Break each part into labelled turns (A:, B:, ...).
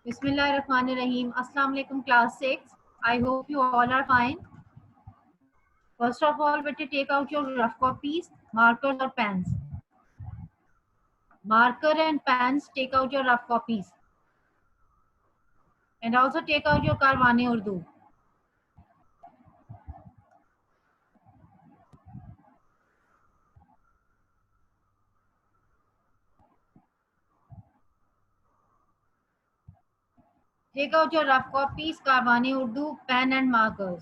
A: Bismillahirrahmanirrahim. Assalamu alaikum class 6. I hope you all are fine. First of all, better take out your rough copies, markers or pens. Marker and pens, take out your rough copies. And also take out your Karwane Urdu. Take out your rough copies, Karwane Urdu, pen and markers.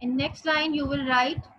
A: in next line you will write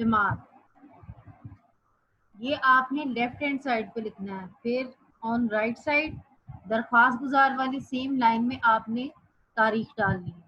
A: جماعت، یہ آپ نے left hand side پہ لکھنا ہے. پھر آن right side درخواست گزار والی سیم لائن میں آپ نے تاریخ ڈالنی ہے.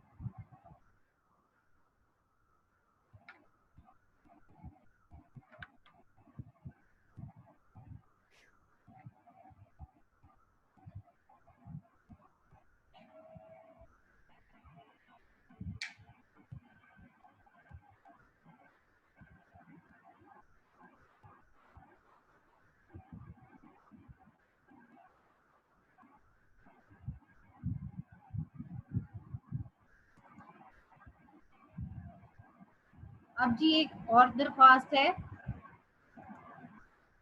A: اب جی ایک اور درخواست ہے،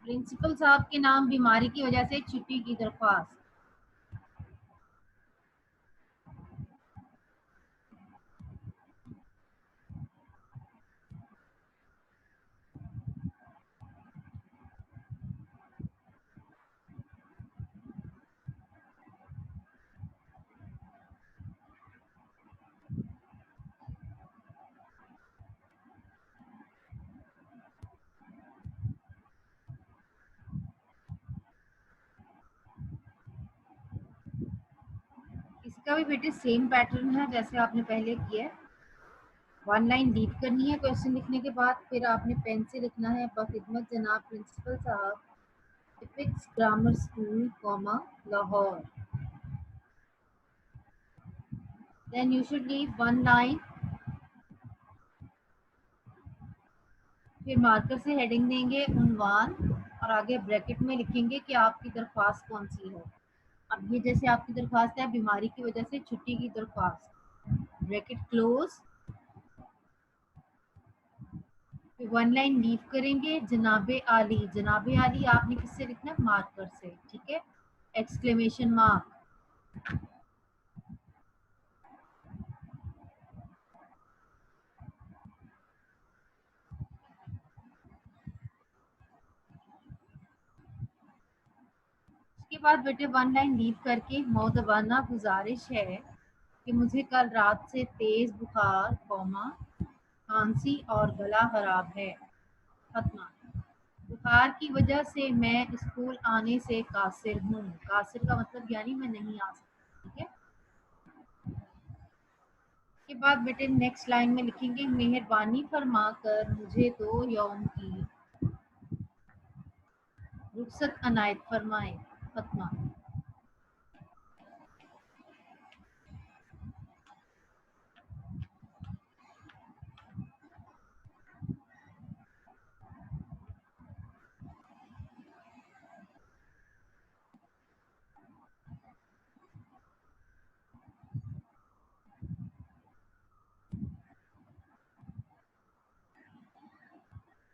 A: پرنسپل صاحب کے نام بیماری کی وجہ سے چھٹی کی درخواست. اس کا بھی بیٹے سیم پیٹرن ہے جیسے آپ نے پہلے کیا ہے. 1 لائن لیو کرنی ہے کوشچن لکھنے کے بعد، پھر آپ نے پین سے لکھنا ہے بخدمت جناب پرنسپل صاحب Apex grammar school comma Lahore. Then you should leave 1 line. پھر مارکر سے ہیڈنگ دیں گے عنوان اور آگے بریکٹ میں لکھیں گے کہ آپ کی درخواست کون سی ہے. اب یہ جیسے آپ کی درخواست ہے بیماری کی وجہ سے چھٹی کی درخواست، بریکٹ کلوز. 1 لائن لیو کریں گے جناب عالی. جناب عالی آپ نے کس سے لکھنا ہے؟ مارکر سے. ٹھیک ہے، ایکسکلیمیشن مارک. اس کے بعد بیٹے 1 لائن لیو کر کے مؤدبانہ گزارش ہے کہ مجھے کل رات سے تیز بخار کوما کھانسی اور گلا خراب ہے. ختمہ. بخار کی وجہ سے میں اسکول آنے سے قاصر ہوں. قاصر کا مطلب یعنی میں نہیں آ سکتی. ٹھیک ہے. اس کے بعد بیٹے نیکسٹ لائن میں لکھیں گے مہربانی فرما کر مجھے 2 یوم کی رخصت عنایت فرمائیں. ختمہ.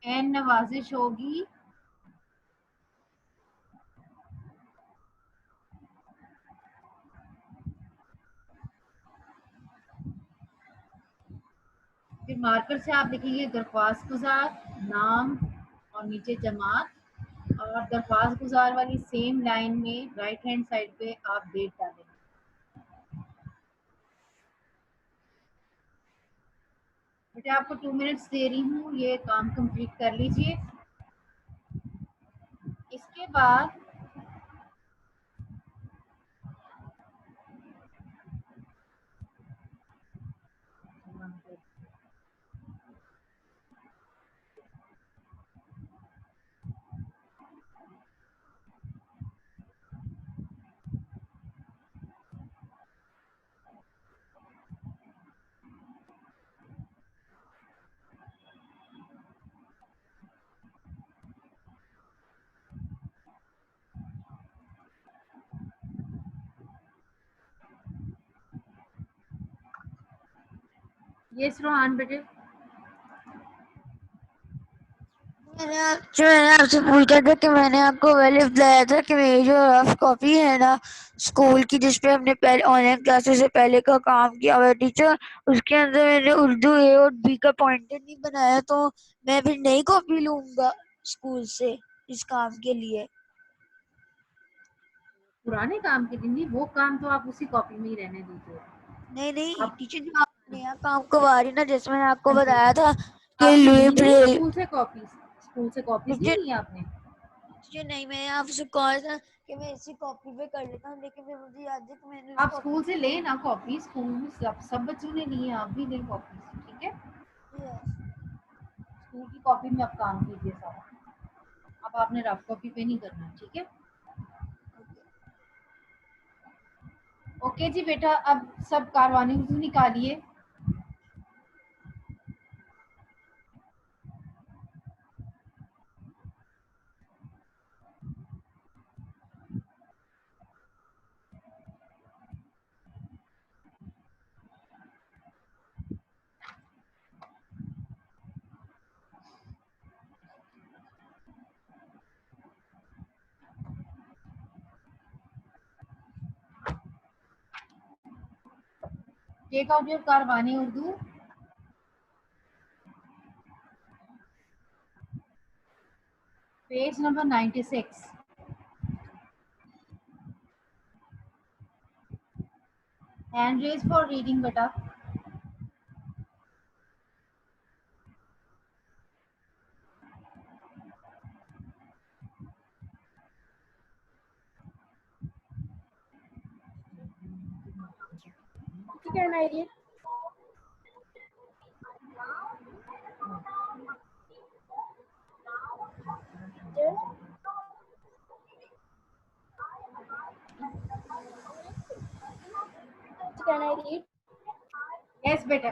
A: این نوازش ہوگی پھر مارکر سے آپ لکھیں گے درخواست گزار نام اور نیچے جماعت، اور درخواست گزار والی سیم لائن میں رائٹ ہینڈ سائڈ پہ آپ ڈیٹ ڈالیں. بیٹے آپ کو 2 منٹس دے رہی ہوں، یہ کام کمپلیٹ کر لیجئے. اس کے بعد یس روحان بیٹے.
B: میں نے آپ سے پوچھا تھا کہ میں نے آپ کو پہلے بتایا تھا کہ میری جو رف کاپی ہے نا اسکول کی، جس پہ ہم نے پہلے آن لائن کلاسز سے پہلے کا کام کیا ہوا ٹیچر، اس کے اندر میں نے اردو اے اور بی کا پوائنٹر نہیں بنایا، تو میں پھر نئی کاپی لوں گا اسکول سے اس کام کے لیے.
A: پرانے کام کے دن نہیں، وہ کام تو آپ اسی کاپی میں ہی رہنے دیجیے.
B: نہیں
A: آپ
B: ٹیچر، جو آپ نیا کام کروا رہی نا، جیسے میں نے آپ کو بتایا تھا کے لیے
A: اسکول سے کاپیز نہیں لی آپ نے؟
B: جو نہیں، میں نے آپ سے کہا تھا کہ میں اسی کاپی پہ کر لیتا ہوں، لیکن مجھے یاد ہے کہ میں نے
A: آپ اسکول سے لے نا کاپی، اسکول سب بچوں نے لی ہیں، آپ بھی لیں کاپیز، ٹھیک ہے؟ اسکول کی کاپی میں آپ کام کیجیے سارا، اب آپ نے رف کاپی پہ نہیں کرنا، ٹھیک ہے؟ اوکے جی بیٹا، اب سب کاروانی Urdu نکالیے. Take out your Karwani Urdu. Page number 96. Hand raise for reading, beta.
C: Can I read? Can I read?
A: Yes, beta.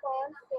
C: 500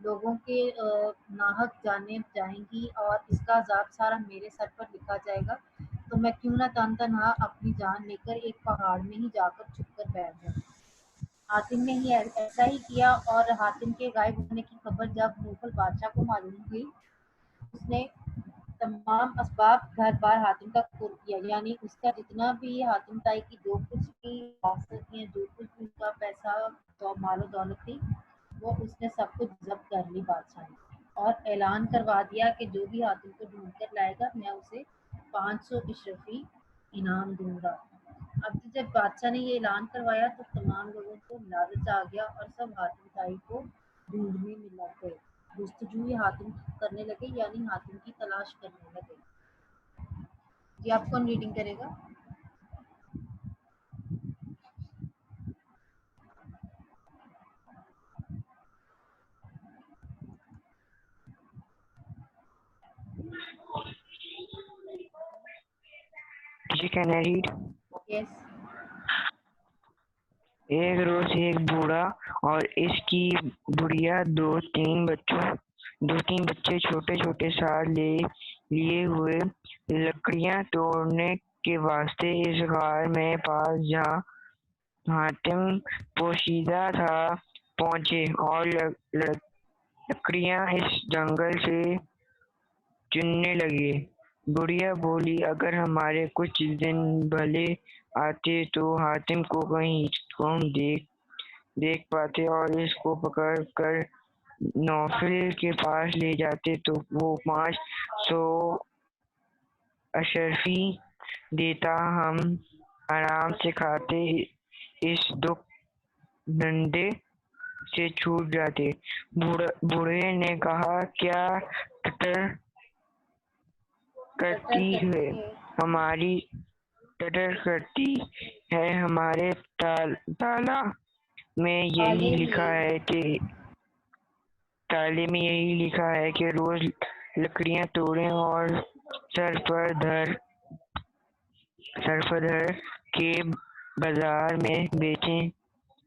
A: لوگوں کے ناحق جانیں جائیں گی اور اس کا عذاب سارا میرے سر پر لکھا جائے گا، تو میں کیوں نہ تن تنہا اپنی جان لے کر ایک پہاڑ میں ہی جا کر چھپ کر بیٹھ جاؤں۔ حاتم نے ہی ایسا ہی کیا، اور حاتم کے غائب ہونے کی خبر جب نوفل بادشاہ کو معلوم ہوئی، اس نے تمام اسباب گھر بار حاتم کا قرب کیا، یعنی اس کا جتنا بھی حاتم تائی کی جو کچھ بھی آستیاں، جو کچھ بھی اس کا پیسہ تو مال و دولت تھی، وہ اس نے سب کچھ ضبط کر لی بادشاہ نے، اور اعلان کروا دیا کہ جو بھی حاتم کو ڈھونڈ کر لائے گا میں اسے 500 اشرفی انعام دوں گا۔ اب جب بادشاہ نے یہ اعلان کروایا تو تمام لوگوں کو لالچ آ گیا اور سب حاتم تائی کو ڈھونڈنے میں لگ گئے، جستجوی حاتم کرنے لگے، یعنی حاتم کی تلاش کرنے لگے۔ یہ آپ کون ریڈنگ کرے گا؟
D: Can I read?
A: یس۔
D: ایک روز ایک بوڑھا اور اس کی بڑھیا دو تین بچے چھوٹے چھوٹے ساتھ لیے ہوئے لکڑیاں توڑنے کے واسطے اس غار میں پاس جہاں حاتم پوشیدہ تھا پہنچے، اور لکڑیاں اس جنگل سے چننے لگے۔ بڑھیا بولی، اگر ہمارے کچھ دن بھلے آتے تو حاتم کو کہیں ہم دیکھ پاتے اور اس کو پکڑ کر نوفل کے پاس لے جاتے تو وہ 500 اشرفی دیتا، ہم آرام سے کھاتے اس دکھ دھندے سے چھوٹ جاتے۔ بوڑھے نے کہا، کیا ٹٹر کرتی ہے ہمارے تالا میں یہی لکھا ہے کہ روز لکڑیاں توڑیں اور سر پر دھر کے بازار میں بیچیں،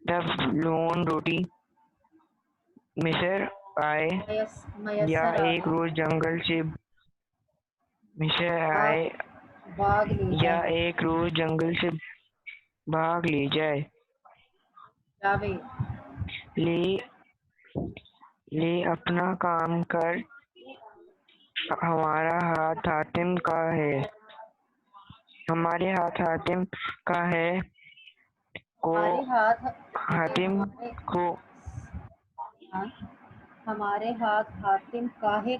D: تب لون روٹی میسر آئے۔ یا
A: میسر
D: ایک روز جنگل سے بھاگ لے جائے۔ لے اپنا کام کر، ہمارے ہاتھ حاتم کا ہے
A: ہمارے ہاتھ حاتم کاہے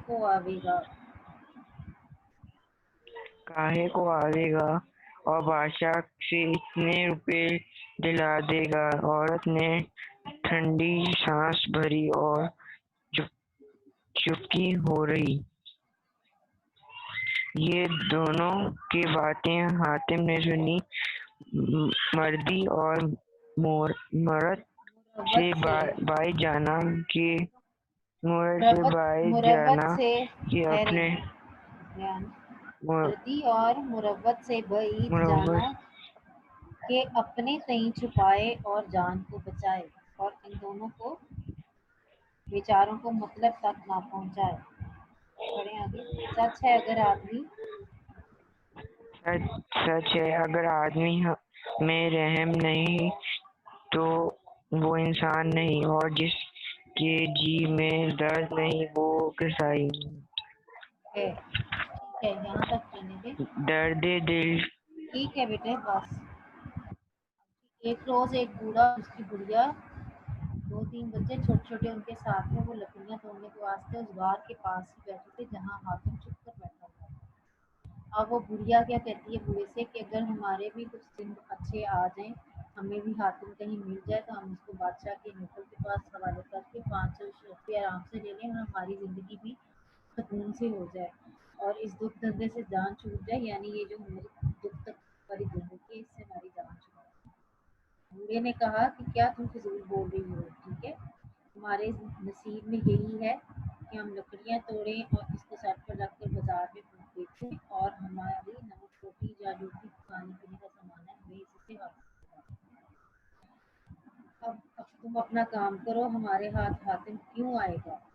A: کو
D: آوے گا اور بادشاہ سے اتنے روپے دلا دے گا۔ عورت نے ٹھنڈی سانس بھری اور چپکی ہو رہی۔ یہ دونوں کی باتیں حاتم نے سنی، مردی اور مرد سے بائی جانا کہ اپنے
A: مردی اور مروت سے بعید جانا کہ اپنے تئیں چھپائے اور جان کو بچائے، اور ان دونوں کو بیچاروں کو مطلب تک نہ پہنچائے۔ پڑھیں آگے۔ سچ ہے
D: اگر آدمی میں رحم نہیں تو وہ انسان نہیں، اور جس کے جی میں درد نہیں وہ کسائی نہیں۔
A: ٹھیک ہے، یہاں تک رہنے دیں۔
D: درد دل۔
A: ٹھیک ہے بیٹے، بس۔ ایک روز ایک بوڑھا اور اس کی بڑھیا دو تین بچے چھوٹے چھوٹے ان کے ساتھ میں، وہ لکڑیاں توڑنے کے واسطے اس غار کے پاس ہی بیٹھے تھے جہاں حاتم چھپ کر بیٹھا ہوا تھا۔ اب وہ بڑھیا کیا کہتی ہے بوڑھے سے کہ اگر ہمارے بھی کچھ دن اچھے آ جائیں، ہمیں بھی حاتم کہیں مل جائے تو ہم اس کو بادشاہ کے نوکر کے پاس حوالے کر کے 500 اشرفی آرام سے لے لیں، اور ہماری زندگی بھی سکون سے ہو جائے اور اس دکھ دھندے سے جان چھوٹ جائے، یعنی یہ جو ہماری دکھ تک والی زندگی ہے اس سے ہماری جان چھوٹ جائے۔ بوڑھے نے کہا کہ کیا تم فضول بول رہی ہو؟ ٹھیک ہے، ہمارے نصیب میں یہی ہے کہ ہم لکڑیاں توڑیں اور اس کو سر پر رکھ کر بازار میں بیچیں، اور ہماری نمک روٹی یا جو بھی کھانے پینے کا سامان ہے ہمیں اسی سے حاصل ہوگا۔ اب تم اپنا کام کرو، ہمارے ہاتھ حاتم کیوں آئے گا؟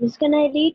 C: Miss, can I read?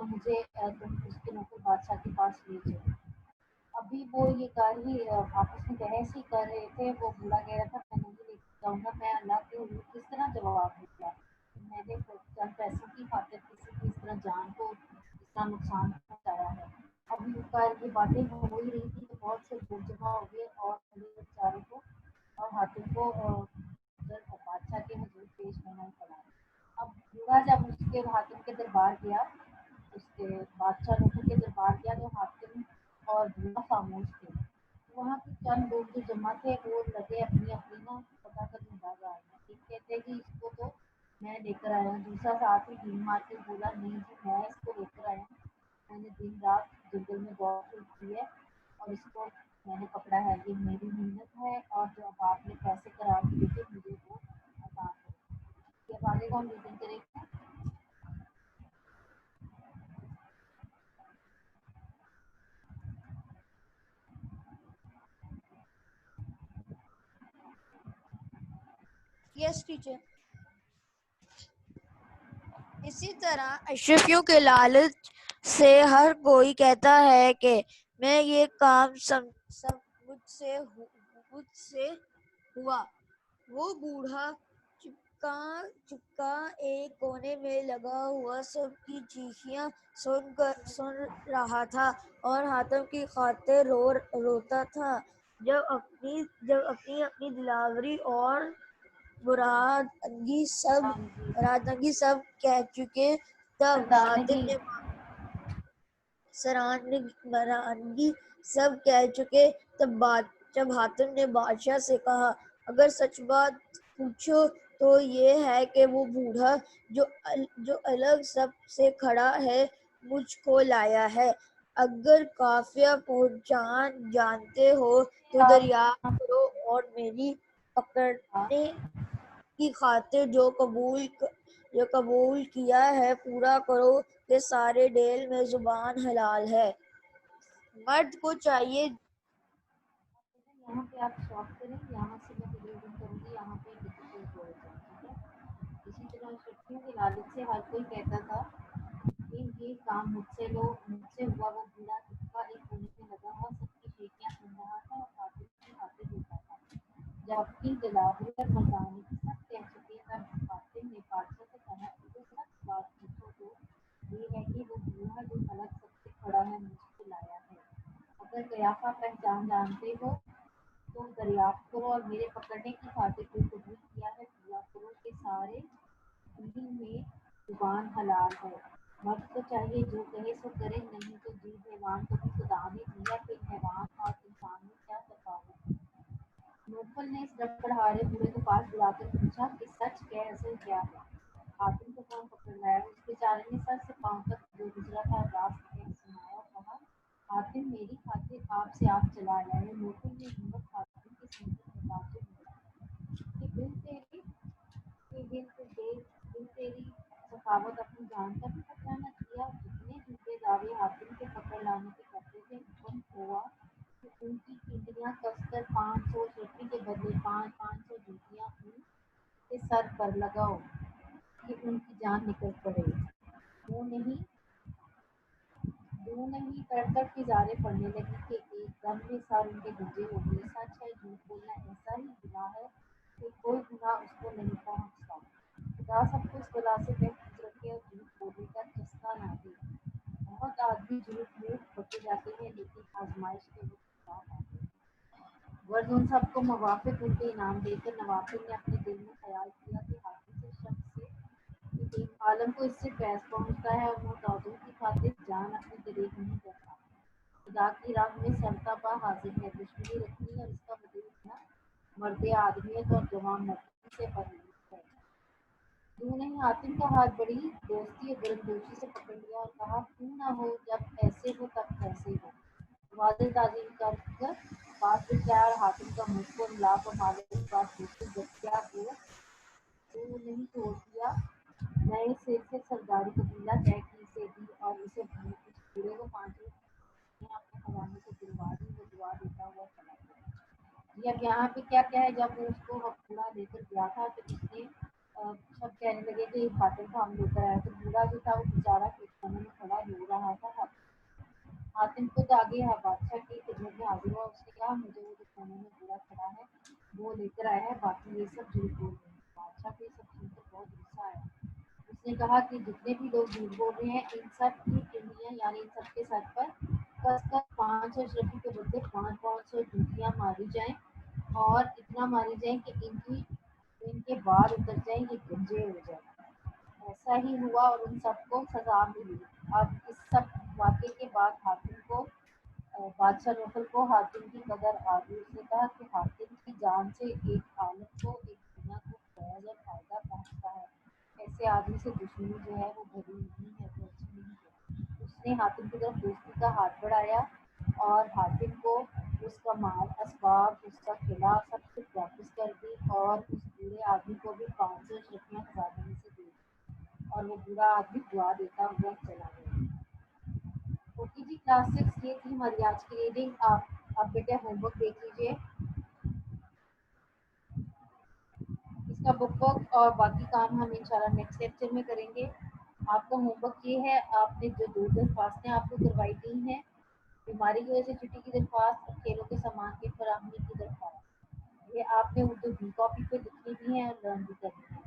A: اور مجھے تم اس کے نوکر بادشاہ کے پاس لے چلو۔ ابھی وہ یہ کر ہی آپس میں بحث ہی کر رہے تھے، وہ بولا کہہ رہا تھا میں نہیں لے جاؤں گا، میں اللہ کے حضور کس طرح جواب دوں گا، میں نے چند پیسوں کی خاطر کسی کی اس طرح جان کو اس طرح نقصان پہنچایا ہے۔ ابھی اس کا یہ باتیں ہو ہی رہی تھی تو بہت سے لوگ جمع ہو گئے اور میرے بیچارے کو اور حاتم کو بادشاہ کے حضور پیش ہونا ہی پڑا۔ اب بوڑھا جب اس کے حاتم کے دربار گیا، اس کے بادشاہ لوگوں کے دربار گیا تو حاتم اور بوڑھا خاموش تھے۔ وہاں کے چند لوگ جو جمع تھے وہ لگے اپنی اپنی نا پتا کا ڈھونڈا جا رہا ہے۔ ایک کہتے ہیں کہ اس کو تو میں لے کر آیا ہوں، دوسرا ساتھ ہی ڈھیل مار کے بولا نہیں جی میں اس کو لے کر آیا ہوں، میں نے دن رات جنگل میں بہت کی ہے اور اس کو میں نے پکڑا ہے، یہ میری محنت ہے اور جو اب آپ نے پیسے قرار دیے تھے مجھے وہ عطا کرو۔ یہ اب آگے کون ریڈنگ کرے گا؟
B: یس ٹیچر۔ اسی طرح اشرفیوں کے لالچ سے ہر کوئی کہتا ہے کہ میں یہ کام سب مجھ سے ہوا۔ وہ بوڑھا چپکا ایک کونے میں لگا ہوا سب کی چیخیاں سن رہا تھا اور حاتم کی خاطر روتا تھا۔ جب اپنی دلاوری اور مرادنگی سب کہہ چکے تب
A: سردارنگی
B: مرادنگی سب کہہ چکے جب حاتم نے بادشاہ سے کہا اگر سچ بات پوچھو تو یہ ہے کہ وہ بوڑھا جو الگ سب سے کھڑا ہے مجھ کو لایا ہے۔ اگر قافیہ پہچان جانتے ہو تو دریافت کرو اور میری پکڑنے کی خاطر جو قبول کیا ہے پورا کرو کہ سارے ڈیل میں زبان حلال ہے۔ مرد کو چاہیے
A: یہاں پہ آپ اسٹاپ کریں، یہاں سے میں ریڈنگ کروں گی، یہاں پہ ڈیفیکلٹ ہو جائے ٹھیک ہے۔ اسی طرح شکتیوں کی لالچ سے ہر کوئی کہتا تھا کہ یہ کام مجھ سے ہوا۔ وہ بوڑھا چپکا ایک کونے میں لگا ہوا سب کی شیخیاں سن رہا تھا اور خاطر کی خاطر روتا تھا۔ جب اپنی دلاوری اور مردانگی کی سب کہہ چکے تب حاتم نے بادشاہ سے کہا اگر سچ بات پوچھو تو یہ ہے کہ وہ بوڑھا جو الگ سب سے کھڑا ہے مجھ کو لایا ہے۔ اگر قیافہ پہچان جانتے ہو تو دریافت کرو اور میرے پکڑنے کی خاطر جو قبول کیا ہے پورا کرو کہ سارے دل میں زبان حلال ہے۔ مرد کو چاہیے جو کہے سو کرے، نہیں تو جیب حیوان کو بھی خدا نے دیا، پھر حیوان اور انسان میں کیا تفاوت؟ نوفل نے اس لڑکڑہارے بوڑھے کو پاس بلا کر پوچھا کہ سچ کہہ اصل کیا ہے؟ حاتم کو کون پکڑ لایا؟ اس بیچارے نے سر سے پاؤں تک جو گزرا تھا راست میں سنایا اور کہا حاتم میری خاطر آپ سے آگ چلا لائے۔ نوفل نے ہمت حاتم کی سن کر متاثر ہوا کہ دل تیری سخاوت اپنی جان کا بھی خطرہ نہ کیا۔ جتنے جھوٹے دعوے حاتم کے پکڑ لانے کے کرتے تھے حکم ہوا کہ ان کی کنڈیاں کس کر 500 روپے کے بدلے 500 جوتیاں ان کے سر پر لگاؤ کہ ان کی جان نکل پڑے۔ دو نہیں تڑ کی زاریں پڑنے لگی کہ ایک دم میں سر ان کے گنجے ہو گئے۔ سچ ہے جھوٹ بولنا ایسا ہی گناہ ہے کہ کوئی گناہ اس کو نہیں پہنچتا۔ خدا سب کو اس بلا سے محفوظ رکھے اور جھوٹ بولنے کا چسکا نہ دے۔ بہت آدمی جھوٹ موٹ ہوتے جاتے ہیں لیکن آزمائش کے وقت ساتھ آتے ہیں۔ ورد ان سب کو موافق ان کے انعام دے کر نوافل نے اپنے دل میں خیال کیا کہ حاتم سے شخص سے کہ ایک عالم کو اس سے فیض پہنچتا ہے اور معتادوں کی خاطر جان اپنی دریغ نہیں کرتا۔ خدا کی راہ میں سرتا پا حاضر ہے۔ دشمنی رکھنی اور اس کا بدل دینا مرد آدمیت اور جوان مردی سے پرہیز ہے۔ دو نے حاتم کا ہاتھ بڑی دوستی اور گرمجوشی سے پکڑ لیا اور کہا کیوں نہ ہو، جب ایسے ہو تب کیسے ہو۔ واضح تعظیم کر پاس بٹھایا اور حاتم کا منہ کو ملاپ اور مالک کے پاس بالکل دستیاب ہو تو نہیں چھوڑ دیا۔ نئے سر سے سرداری قبیلہ طے کی سے دی اور اسے اس بوڑھے کو 500 اپنے خزانے سے دلوا دی۔ وہ دعا دیتا ہوا چلا گیا۔ جی اب یہاں پہ کیا ہے، جب اس کو بوڑھا لے کر گیا تھا تو اس نے سب کہنے لگے کہ حاتم کو ہم لے کر آئے. تو بوڑھا جو تھا وہ بیچارہ کونے میں کھڑا رو رہا تھا. حاتم خود آگے بادشاہ کی خدمت میں حاضر ہوا. اس نے کہا مجھے وہ جو کونے میں بوڑھا کھڑا ہے وہ لے کر آیا ہے, باقی یہ سب جھوٹ بول رہے ہیں. بادشاہ کو یہ سب سن کر بہت غصہ آیا. اس نے کہا کہ جتنے بھی لوگ جھوٹ بول رہے ہیں ان سب کی پنڈلیاں یعنی ان سب کے سر پر کس کس 500 اشرفی کے بدلے 500 جوتیاں ماری جائیں اور اتنا ماری جائیں کہ ان کے بال اتر جائیں, یہ گنجے ہو جائیں. ایسا ہی ہوا اور ان سب کو سزا ملی. اب اس سب واقعے کے بعد حاتم کو بادشاہ نوفل کو حاتم کی قدر آ گئی. اس نے کہا کہ حاتم کی جان سے ایک عالم کو ایک دنیا کو فیض اور فائدہ پہنچتا ہے. ایسے آدمی سے دشمنی جو ہے وہ بری نہیں ہے, وہ اچھی نہیں ہے. اس نے حاتم کی طرف دوستی کا ہاتھ بڑھایا اور حاتم کو اس کا مال اسباب اس کا قلعہ سب کچھ واپس کر دی اور اس بوڑھے آدمی کو بھی 500 اشرفیاں خزانے میں سے دے دی اور وہ بوڑھا آدمی دعا دیتا ہوا چلا گیا. اوکے جی, کلاس 6 یہ تھی ہماری آج کی ریڈنگ. آپ بیٹے ہوم ورک دیکھ لیجیے. اس کا بک ورک اور باقی کام ہم انشاءاللہ نیکسٹ لیکچر میں کریں گے. آپ کا ہوم ورک یہ ہے, آپ نے جو 2 درخواستیں آپ کو کروائی دی ہیں, بیماری کی وجہ سے چھٹی کی درخواست اور کھیلوں کے سامان کی فراہمی کی درخواست, یہ آپ نے اردو بی کاپی پہ لکھنی بھی ہیں اور لرن بھی کرنی ہے.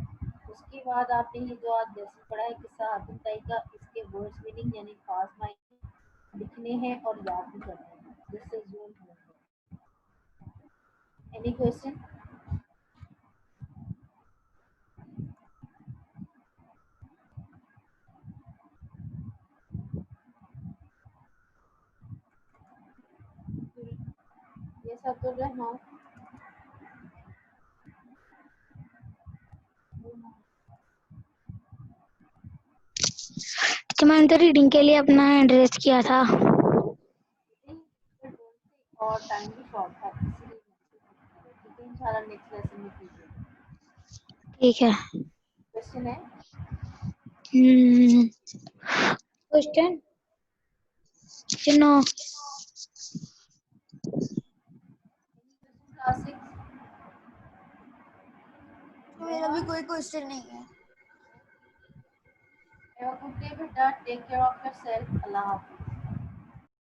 A: اس کے بعد آپ نے یہ جو آج لیسن پڑھا ہے قصہ حاتم طائی کا, اس کے ورڈز میننگ یعنی خاص معنی لکھنے ہیں اور یاد بھی کرنے ہیں. This is your home work. Any question? Yes Abdul Rahman.
B: میں نے تو ریڈنگ کے لیے اپنا ہینڈ ریس کیا تھا.
A: اور ٹائم بھی شارٹ تھا اسی لیے ٹھیک ہے, انشاءاللہ نیکسٹ لیسن میں کیجیے.
B: ٹھیک ہے.
A: کویسچن ہے؟
B: کوشچن نو.
A: کلاس 6
B: میرا بھی کوئی کوشچن نہیں ہے.
A: بیٹا, take care of your yourself حافظ.